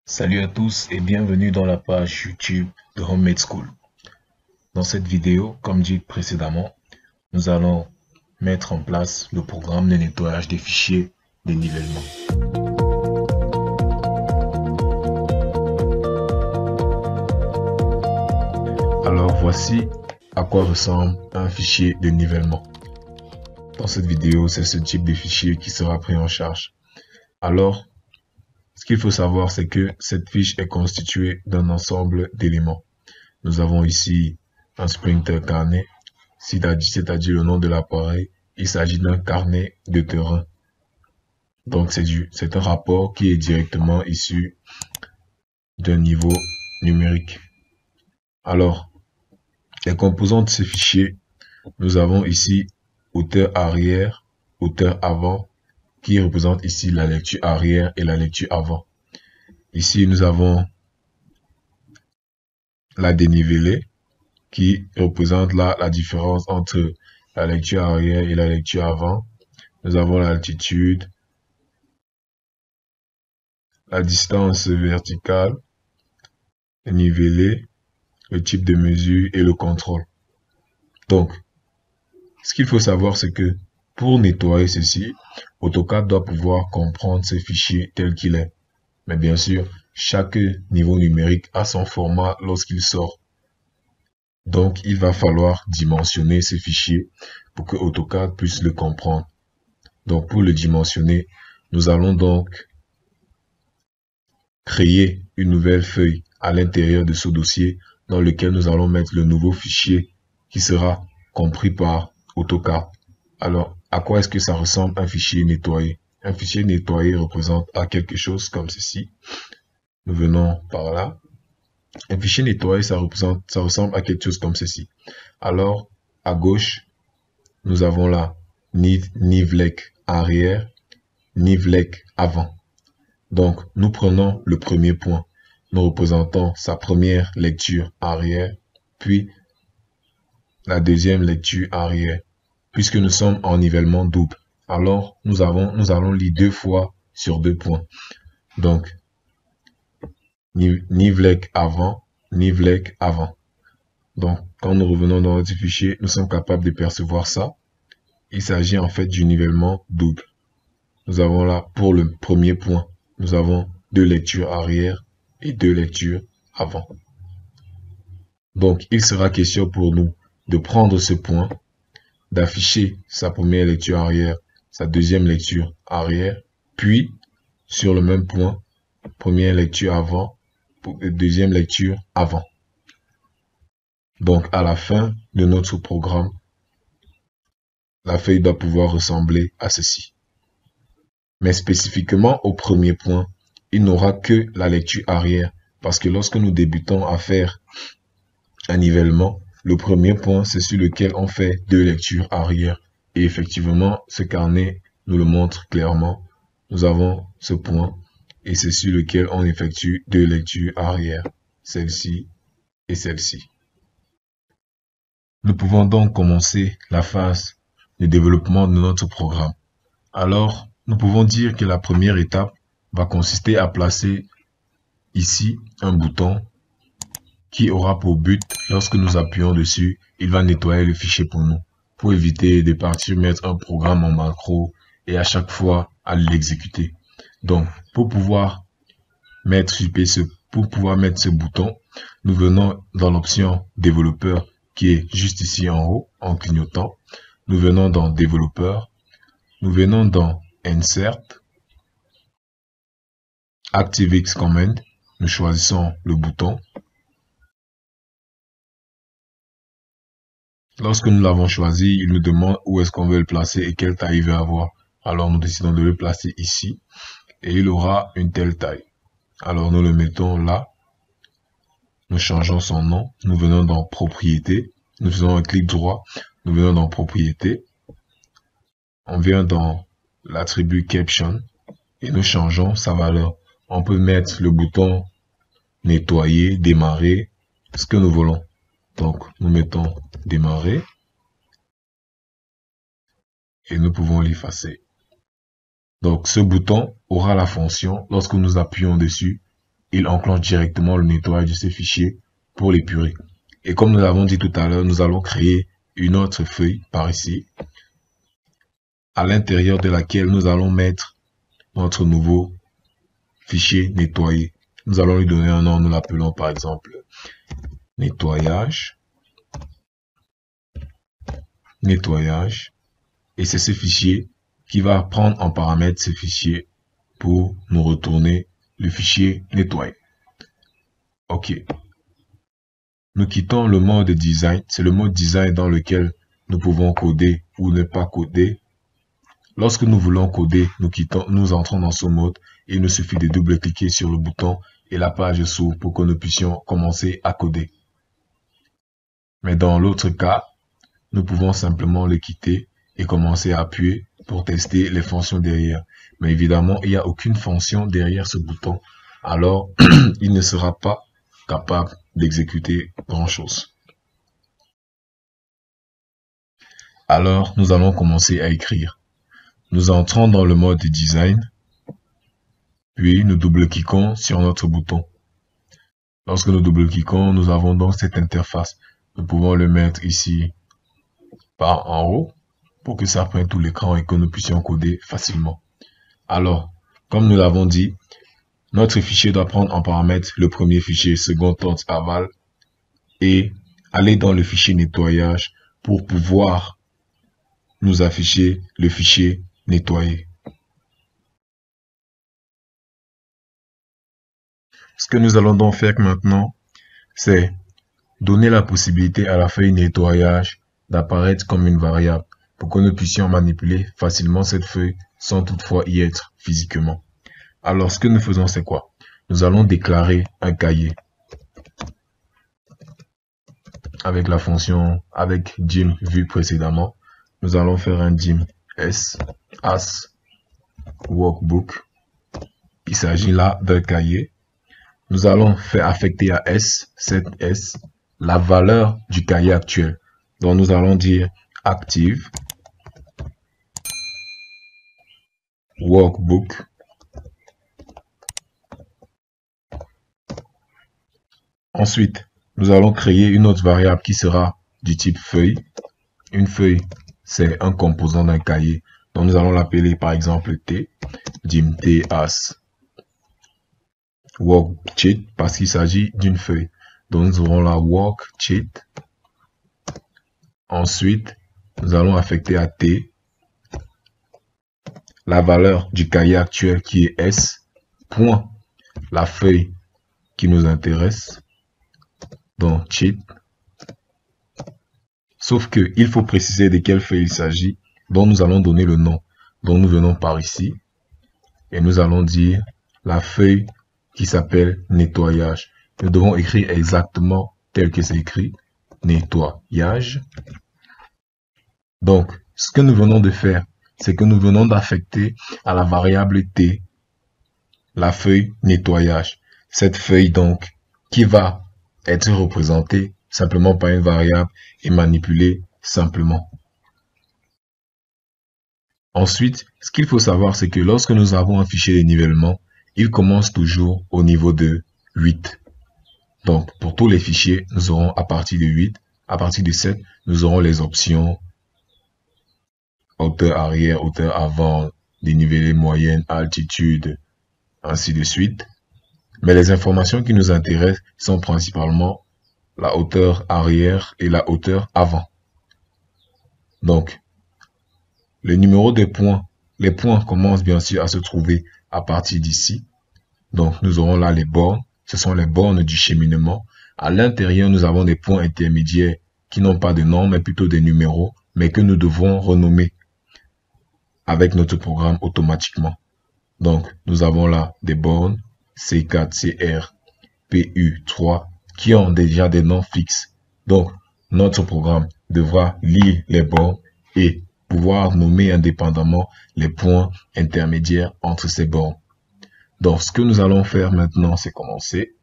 Salut à tous et bienvenue dans la page YouTube de Homemade School. Dans cette vidéo, comme dit précédemment, nous allons mettre en place le programme de nettoyage des fichiers de nivellement. Alors voici à quoi ressemble un fichier de nivellement. Dans cette vidéo, c'est ce type de fichier qui sera pris en charge. Alors, ce qu'il faut savoir, c'est que cette fiche est constituée d'un ensemble d'éléments. Nous avons ici un Sprinter carnet, c'est-à-dire le nom de l'appareil. Il s'agit d'un carnet de terrain. Donc c'est un rapport qui est directement issu d'un niveau numérique. Alors, les composants de ce fichier, nous avons ici auteur arrière, auteur avant, qui représente ici la lecture arrière et la lecture avant. Ici, nous avons la dénivelée, qui représente la différence entre la lecture arrière et la lecture avant. Nous avons l'altitude, la distance verticale, le nivelé, le type de mesure et le contrôle. Donc, ce qu'il faut savoir, c'est que pour nettoyer ceci, AutoCAD doit pouvoir comprendre ce fichier tel qu'il est. Mais bien sûr, chaque niveau numérique a son format lorsqu'il sort. Donc, il va falloir dimensionner ce fichier pour que AutoCAD puisse le comprendre. Donc, pour le dimensionner, nous allons donc créer une nouvelle feuille à l'intérieur de ce dossier dans lequel nous allons mettre le nouveau fichier qui sera compris par AutoCAD. Alors, à quoi est-ce que ça ressemble un fichier nettoyé? Un fichier nettoyé représente quelque chose comme ceci. Nous venons par là. Un fichier nettoyé, ça ressemble à quelque chose comme ceci. Alors, à gauche, nous avons là Nivlec arrière, Nivlec avant. Donc, nous prenons le premier point. Nous représentons sa première lecture arrière, puis la deuxième lecture arrière. Puisque nous sommes en nivellement double, alors nous allons lire deux fois sur deux points. Donc, Nivlec avant, Nivlec avant. Donc, quand nous revenons dans notre fichier, nous sommes capables de percevoir ça. Il s'agit en fait du nivellement double. Nous avons là, pour le premier point, nous avons deux lectures arrière et deux lectures avant. Donc, il sera question pour nous de prendre ce point, d'afficher sa première lecture arrière, sa deuxième lecture arrière, puis, sur le même point, première lecture avant, deuxième lecture avant. Donc, à la fin de notre programme, la feuille doit pouvoir ressembler à ceci. Mais spécifiquement au premier point, il n'aura que la lecture arrière. Parce que lorsque nous débutons à faire un nivellement, le premier point, c'est sur lequel on fait deux lectures arrière. Et effectivement, ce carnet nous le montre clairement. Nous avons ce point et c'est sur lequel on effectue deux lectures arrière. Celle-ci et celle-ci. Nous pouvons donc commencer la phase de développement de notre programme. Alors, nous pouvons dire que la première étape va consister à placer ici un bouton qui aura pour but, lorsque nous appuyons dessus, il va nettoyer le fichier pour nous, pour éviter de partir mettre un programme en macro et à chaque fois à l'exécuter. Donc, pour pouvoir mettre ce bouton, nous venons dans l'option développeur qui est juste ici en haut, en clignotant. Nous venons dans développeur, nous venons dans Insert, ActiveX Command, nous choisissons le bouton. Lorsque nous l'avons choisi, il nous demande où est-ce qu'on veut le placer et quelle taille il veut avoir. Alors nous décidons de le placer ici et il aura une telle taille. Alors nous le mettons là, nous changeons son nom, nous venons dans propriété, nous faisons un clic droit, nous venons dans propriété, on vient dans l'attribut caption et nous changeons sa valeur. On peut mettre le bouton nettoyer, démarrer, ce que nous voulons. Donc nous mettons démarrer et nous pouvons l'effacer. Donc ce bouton aura la fonction, lorsque nous appuyons dessus, il enclenche directement le nettoyage de ces fichiers pour l'épurer. Et comme nous l'avons dit tout à l'heure, nous allons créer une autre feuille par ici, à l'intérieur de laquelle nous allons mettre notre nouveau fichier nettoyé. Nous allons lui donner un nom, nous l'appelons par exemple nettoyage. Et c'est ce fichier qui va prendre en paramètre ce fichier pour nous retourner le fichier nettoyé. Ok. Nous quittons le mode design. C'est le mode design dans lequel nous pouvons coder ou ne pas coder. Lorsque nous voulons coder, nous entrons dans ce mode et il nous suffit de double-cliquer sur le bouton et la page s'ouvre pour que nous puissions commencer à coder. Mais dans l'autre cas, nous pouvons simplement le quitter et commencer à appuyer pour tester les fonctions derrière. Mais évidemment, il n'y a aucune fonction derrière ce bouton. Alors, il ne sera pas capable d'exécuter grand-chose. Alors, nous allons commencer à écrire. Nous entrons dans le mode design, puis nous double-cliquons sur notre bouton. Lorsque nous double-cliquons, nous avons donc cette interface. Nous pouvons le mettre ici par en haut pour que ça prenne tout l'écran et que nous puissions coder facilement. Alors, comme nous l'avons dit, notre fichier doit prendre en paramètre le premier fichier second aval et aller dans le fichier nettoyage pour pouvoir nous afficher le fichier nettoyé. Ce que nous allons donc faire maintenant, c'est donner la possibilité à la feuille nettoyage d'apparaître comme une variable pour que nous puissions manipuler facilement cette feuille sans toutefois y être physiquement. Alors, ce que nous faisons, c'est quoi? Nous allons déclarer un cahier avec la fonction, avec dim vu précédemment. Nous allons faire un dim s as workbook. Il s'agit là d'un cahier. Nous allons faire affecter à s, cette s, la valeur du cahier actuel. Donc, nous allons dire active workbook. Ensuite, nous allons créer une autre variable qui sera du type feuille. Une feuille, c'est un composant d'un cahier. Donc, nous allons l'appeler par exemple t, dim t as worksheet parce qu'il s'agit d'une feuille. Donc, nous aurons la worksheet. Ensuite, nous allons affecter à t la valeur du cahier actuel qui est s, point, la feuille qui nous intéresse. Donc, sheet. Sauf que il faut préciser de quelle feuille il s'agit. Donc, nous allons donner le nom. Donc, nous venons par ici. Et nous allons dire la feuille qui s'appelle nettoyage. Nous devons écrire exactement tel que c'est écrit. Nettoyage. Donc, ce que nous venons de faire, c'est que nous venons d'affecter à la variable t la feuille nettoyage. Cette feuille, donc, qui va être représentée simplement par une variable et manipulée simplement. Ensuite, ce qu'il faut savoir, c'est que lorsque nous avons un fichier de nivellement, il commence toujours au niveau de 8. Donc, pour tous les fichiers, nous aurons à partir de 8. À partir de 7, nous aurons les options hauteur arrière, hauteur avant, dénivelé moyenne, altitude, ainsi de suite. Mais les informations qui nous intéressent sont principalement la hauteur arrière et la hauteur avant. Donc, le numéro des points, les points commencent bien sûr à se trouver à partir d'ici. Donc, nous aurons là les bornes. Ce sont les bornes du cheminement. À l'intérieur, nous avons des points intermédiaires qui n'ont pas de nom, mais plutôt des numéros, mais que nous devons renommer avec notre programme automatiquement. Donc, nous avons là des bornes C4, CR, PU3 qui ont déjà des noms fixes. Donc, notre programme devra lire les bornes et pouvoir nommer indépendamment les points intermédiaires entre ces bornes. Donc, ce que nous allons faire maintenant, c'est commencer.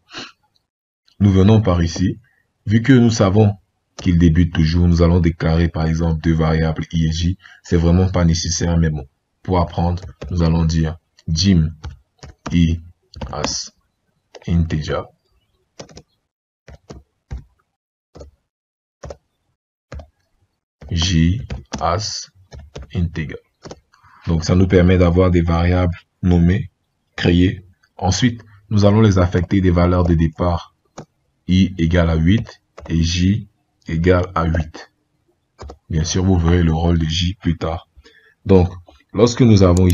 Nous venons par ici. Vu que nous savons qu'il débute toujours, nous allons déclarer par exemple deux variables i et j. C'est vraiment pas nécessaire, mais bon. Pour apprendre, nous allons dire dim i as integer j as integer. Donc ça nous permet d'avoir des variables nommées, créées. Ensuite, nous allons les affecter des valeurs de départ i égale à 8 et j égale à 8. Bien sûr, vous verrez le rôle de j plus tard. Donc, lorsque nous avons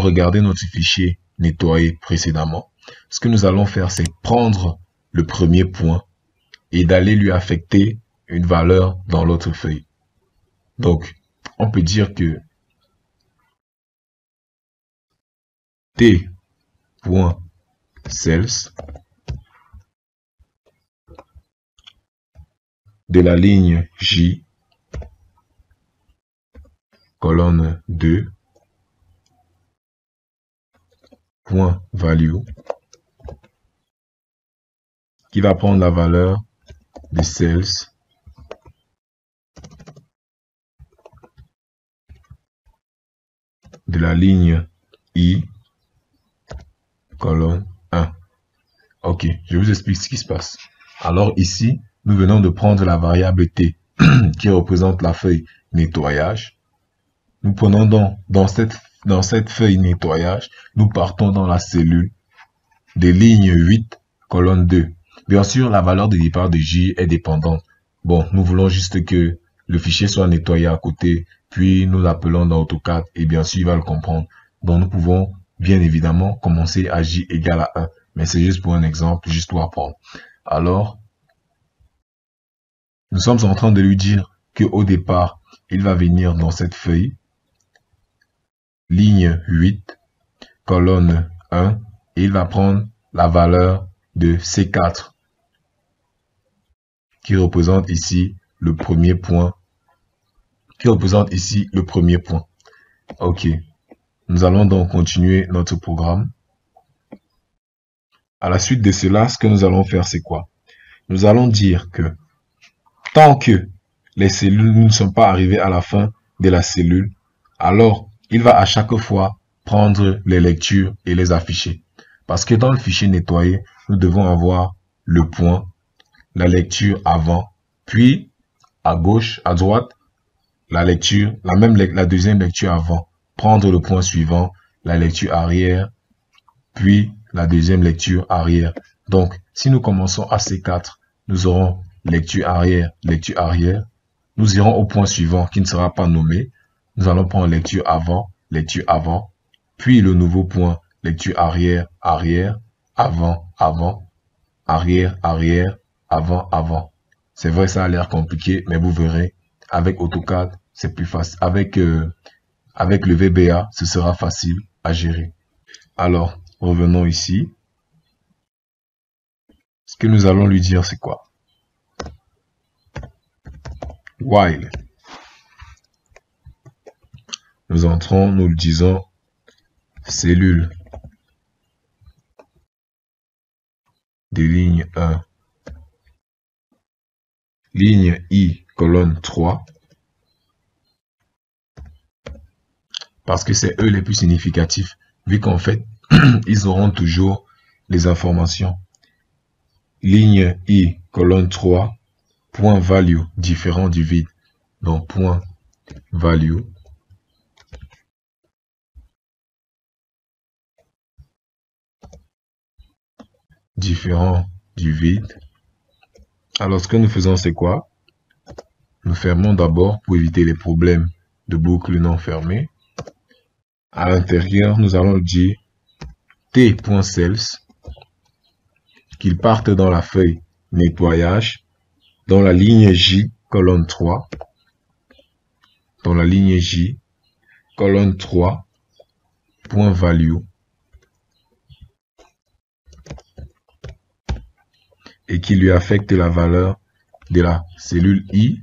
regardé notre fichier nettoyé précédemment, ce que nous allons faire, c'est prendre le premier point et d'aller lui affecter une valeur dans l'autre feuille. Donc, on peut dire que t.cells de la ligne J, colonne 2, point value, qui va prendre la valeur de cells de la ligne I, colonne 1. Ok, je vous explique ce qui se passe. Alors ici, nous venons de prendre la variable t qui représente la feuille nettoyage. Nous prenons donc dans cette feuille nettoyage, nous partons dans la cellule des lignes 8, colonne 2. Bien sûr, la valeur de départ de J est dépendante. Bon, nous voulons juste que le fichier soit nettoyé à côté, puis nous l'appelons dans AutoCAD et bien sûr, il va le comprendre. Donc, nous pouvons bien évidemment commencer à J égale à 1. Mais c'est juste pour un exemple, juste pour apprendre. Alors, nous sommes en train de lui dire qu'au départ, il va venir dans cette feuille, ligne 8, colonne 1, et il va prendre la valeur de C4, qui représente ici le premier point. Ok. Nous allons donc continuer notre programme. À la suite de cela, ce que nous allons faire, c'est quoi? Nous allons dire que tant que les cellules ne sont pas arrivées à la fin de la cellule, alors il va à chaque fois prendre les lectures et les afficher. Parce que dans le fichier nettoyé, nous devons avoir le point, la lecture avant, puis à gauche, à droite, la lecture, la deuxième lecture avant, prendre le point suivant, la lecture arrière, puis la deuxième lecture arrière. Donc, si nous commençons à C4, nous aurons lecture arrière, nous irons au point suivant qui ne sera pas nommé. Nous allons prendre lecture avant, puis le nouveau point, lecture arrière, avant, arrière, avant. C'est vrai, ça a l'air compliqué, mais vous verrez, avec AutoCAD, c'est plus facile. Avec le VBA, ce sera facile à gérer. Alors, revenons ici. Ce que nous allons lui dire, c'est quoi? While. Nous entrons, nous le disons, cellule des lignes 1, ligne I, colonne 3, parce que c'est eux les plus significatifs, vu qu'en fait, ils auront toujours les informations. Ligne I, colonne 3, point value, différent du vide. Donc, point value, différent du vide. Alors, ce que nous faisons, c'est quoi? Nous fermons d'abord pour éviter les problèmes de boucle non fermée. À l'intérieur, nous allons dire t.cells, qu'il parte dans la feuille nettoyage, dans la ligne J, colonne 3, dans la ligne J, colonne 3, point value, et qui lui affecte la valeur de la cellule I,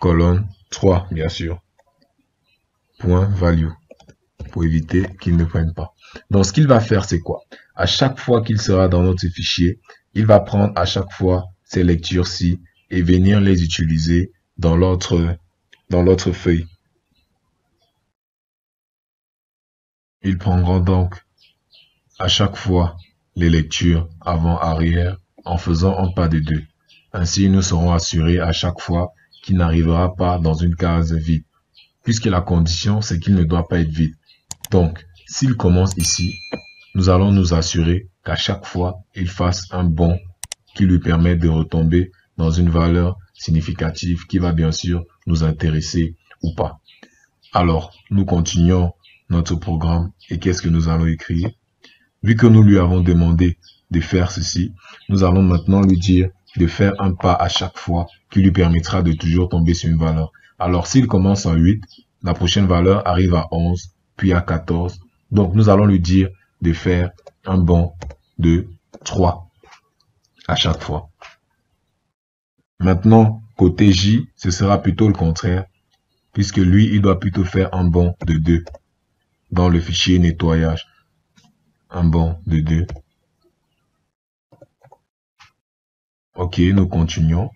colonne 3, bien sûr, point value, pour éviter qu'il ne prenne pas. Donc, ce qu'il va faire, c'est quoi? À chaque fois qu'il sera dans notre fichier, il va prendre à chaque fois ces lectures-ci et venir les utiliser dans l'autre feuille. Ils prendront donc à chaque fois les lectures avant-arrière en faisant un pas de 2. Ainsi, nous serons assurés à chaque fois qu'il n'arrivera pas dans une case vide, puisque la condition, c'est qu'il ne doit pas être vide. Donc, s'il commence ici, nous allons nous assurer qu'à chaque fois, il fasse un bond qui lui permet de retomber dans une valeur significative qui va bien sûr nous intéresser ou pas. Alors, nous continuons notre programme et qu'est-ce que nous allons écrire? Vu que nous lui avons demandé de faire ceci, nous allons maintenant lui dire de faire un pas à chaque fois qui lui permettra de toujours tomber sur une valeur. Alors, s'il commence en 8, la prochaine valeur arrive à 11, puis à 14. Donc, nous allons lui dire de faire un bond de 3 à chaque fois. Maintenant, côté J, ce sera plutôt le contraire, puisque lui, il doit plutôt faire un bond de 2 dans le fichier nettoyage. Un bond de 2. Ok, nous continuons.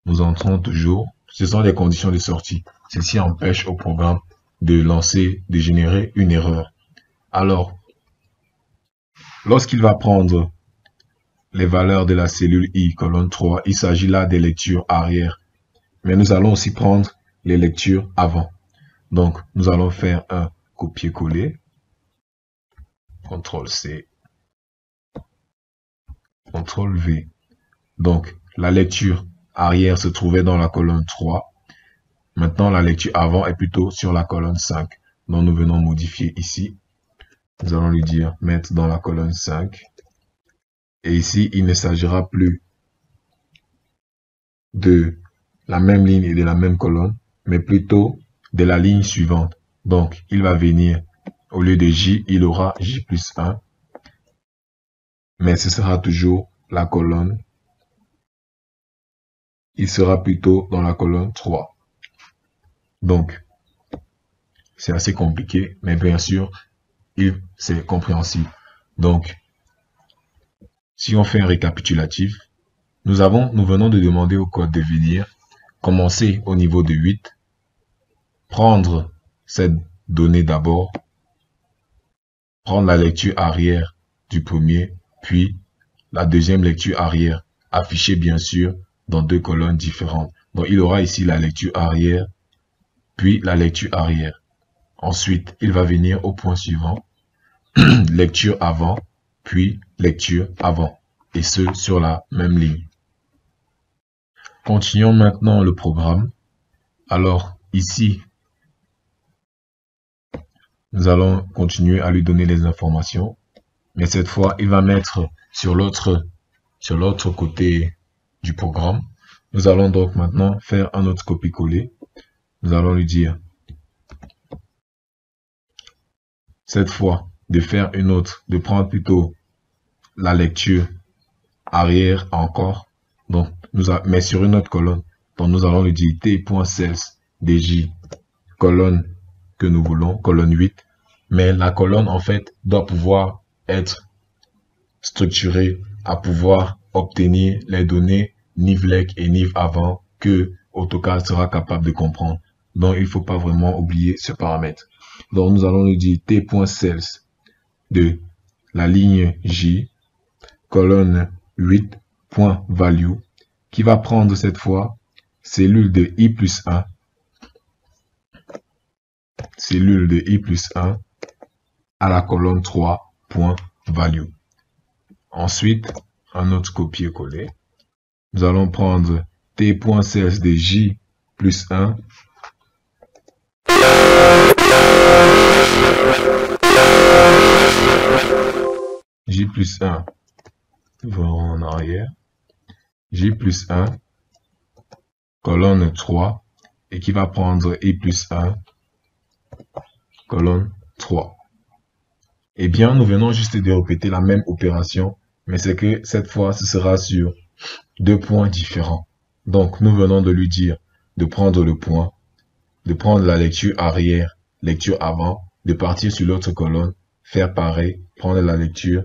Nous entrons toujours. Ce sont les conditions de sortie. Ceci empêche au programme de générer une erreur. Alors, lorsqu'il va prendre les valeurs de la cellule I, colonne 3, il s'agit là des lectures arrière. Mais nous allons aussi prendre les lectures avant. Donc, nous allons faire un copier-coller. CTRL-C. CTRL-V. Donc, la lecture arrière se trouvait dans la colonne 3. Maintenant, la lecture avant est plutôt sur la colonne 5. Donc, nous venons modifier ici. Nous allons lui dire mettre dans la colonne 5. Et ici, il ne s'agira plus de la même ligne et de la même colonne, mais plutôt de la ligne suivante. Donc, il va venir, au lieu de J, il aura J plus 1. Mais ce sera toujours la colonne. Il sera plutôt dans la colonne 3. Donc, c'est assez compliqué, mais bien sûr, c'est compréhensible. Donc, si on fait un récapitulatif, nous venons de demander au code de venir commencer au niveau de 8, prendre cette donnée d'abord, prendre la lecture arrière du premier, puis la deuxième lecture arrière, affichée bien sûr dans 2 colonnes différentes. Donc il aura ici la lecture arrière, puis la lecture arrière. Ensuite, il va venir au point suivant, lecture avant, puis lecture avant, et ce sur la même ligne. Continuons maintenant le programme. Alors ici, nous allons continuer à lui donner les informations, mais cette fois, il va mettre sur l'autre côté du programme. Nous allons donc maintenant faire un autre copier-coller. Nous allons lui dire, cette fois, de faire une autre, de prendre plutôt la lecture arrière encore, donc mais sur une autre colonne. Donc nous allons lui dire t.cells dj, colonne que nous voulons, colonne 8, mais la colonne en fait doit pouvoir être structurée à pouvoir obtenir les données nive-lec et nive avant que AutoCAD sera capable de comprendre. Donc il ne faut pas vraiment oublier ce paramètre. Donc nous allons lui dire t.cells de la ligne J, colonne 8.value, qui va prendre cette fois cellule de I plus 1, cellule de I plus 1 à la colonne 3.value. Ensuite, un autre copier-coller. Nous allons prendre t.cells de J plus 1 J plus 1, voilà en arrière, J plus 1, colonne 3, et qui va prendre I plus 1, colonne 3. Eh bien, nous venons juste de répéter la même opération, mais c'est que cette fois, ce sera sur 2 points différents. Donc, nous venons de lui dire de prendre le point, de prendre la lecture arrière, lecture avant, de partir sur l'autre colonne, faire pareil, prendre la lecture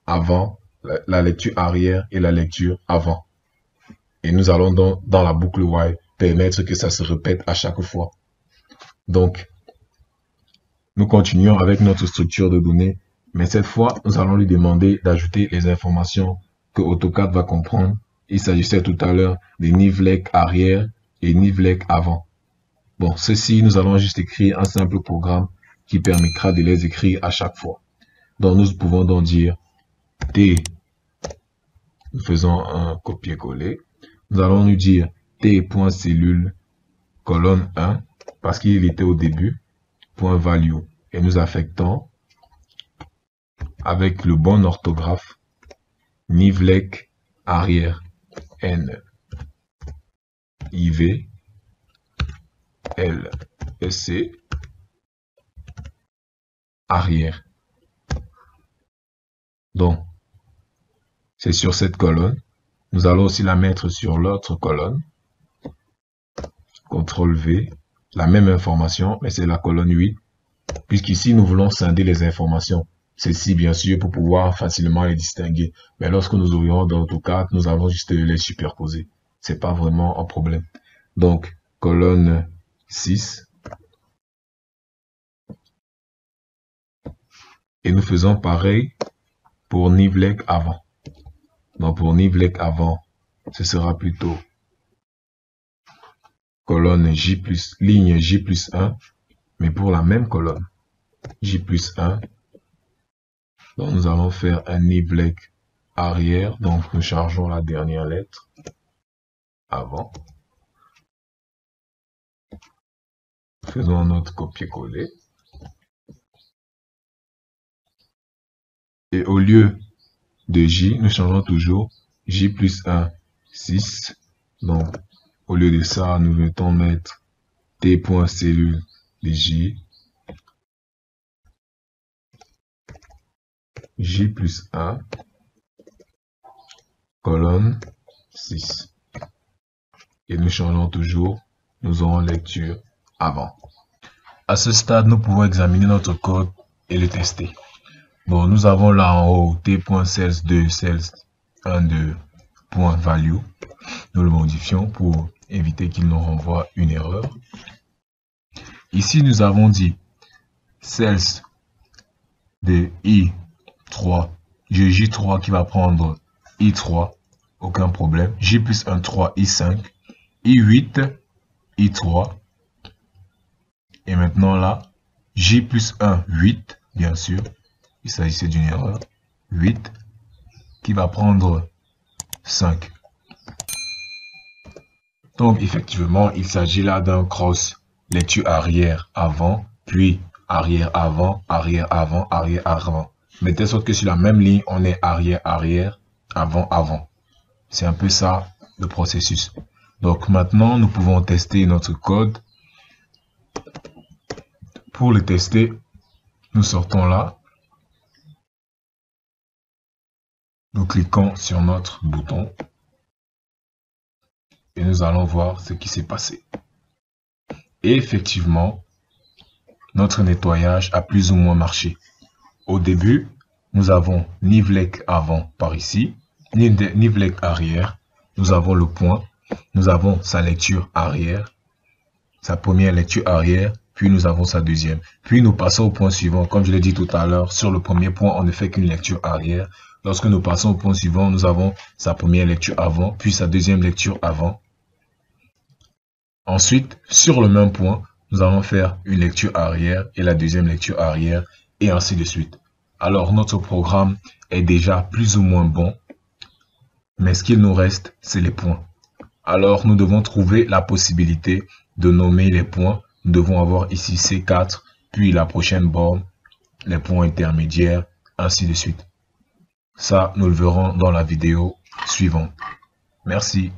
avant, la lecture arrière et la lecture avant. Et nous allons dans la boucle while permettre que ça se répète à chaque fois. Donc, nous continuons avec notre structure de données, mais cette fois, nous allons lui demander d'ajouter les informations que AutoCAD va comprendre. Il s'agissait tout à l'heure des nivelets arrière et nivelets avant. Bon, ceci, nous allons juste écrire un simple programme qui permettra de les écrire à chaque fois. Donc, nous pouvons donc dire T, nous faisons un copier-coller. Nous allons nous dire T.cellule, colonne 1, parce qu'il était au début, point value. Et nous affectons avec le bon orthographe nivelet arrière N IV L C arrière. Donc, c'est sur cette colonne. Nous allons aussi la mettre sur l'autre colonne. CTRL V, la même information, mais c'est la colonne 8. Puisqu'ici, nous voulons scinder les informations. Ceci, bien sûr, pour pouvoir facilement les distinguer. Mais lorsque nous ouvrirons dans AutoCAD, nous avons juste les superposer. C'est pas vraiment un problème. Donc, colonne 6. Et nous faisons pareil pour nivelet avant. Donc, pour nivelet avant, ce sera plutôt colonne ligne J+1, mais pour la même colonne, J+1. Donc, nous allons faire un nivelet arrière. Donc, nous chargeons la dernière lettre avant. Faisons notre copier-coller. Et au lieu de J, nous changeons toujours J+1, 6. Donc, au lieu de ça, nous mettons mettre T.cellule de J. J+1, colonne 6. Et nous changeons toujours, nous aurons lecture avant. À ce stade, nous pouvons examiner notre code et le tester. Bon, nous avons là en haut T.cells2, cells1, 2.value. Nous le modifions pour éviter qu'il nous renvoie une erreur. Ici, nous avons dit cells de I3, J3 qui va prendre I3, aucun problème. J+1, 3, I5, I8, I3. Et maintenant là, J+1, 8, bien sûr. Il s'agissait d'une erreur. 8 qui va prendre 5. Donc effectivement, il s'agit là d'un cross lecture arrière avant, puis arrière avant, arrière avant, arrière avant. Mais de sorte que sur la même ligne, on est arrière arrière, avant avant. C'est un peu ça le processus. Donc maintenant, nous pouvons tester notre code. Pour le tester, nous sortons là. Nous cliquons sur notre bouton et nous allons voir ce qui s'est passé. Et effectivement, notre nettoyage a plus ou moins marché. Au début, nous avons nivelet avant par ici, nivelet arrière, nous avons le point, nous avons sa lecture arrière, sa première lecture arrière, puis nous avons sa deuxième. Puis nous passons au point suivant. Comme je l'ai dit tout à l'heure, sur le premier point, on ne fait qu'une lecture arrière. Lorsque nous passons au point suivant, nous avons sa première lecture avant, puis sa deuxième lecture avant. Ensuite, sur le même point, nous allons faire une lecture arrière et la deuxième lecture arrière, et ainsi de suite. Alors, notre programme est déjà plus ou moins bon, mais ce qu'il nous reste, c'est les points. Alors, nous devons trouver la possibilité de nommer les points. Nous devons avoir ici C4, puis la prochaine borne, les points intermédiaires, ainsi de suite. Ça, nous le verrons dans la vidéo suivante. Merci.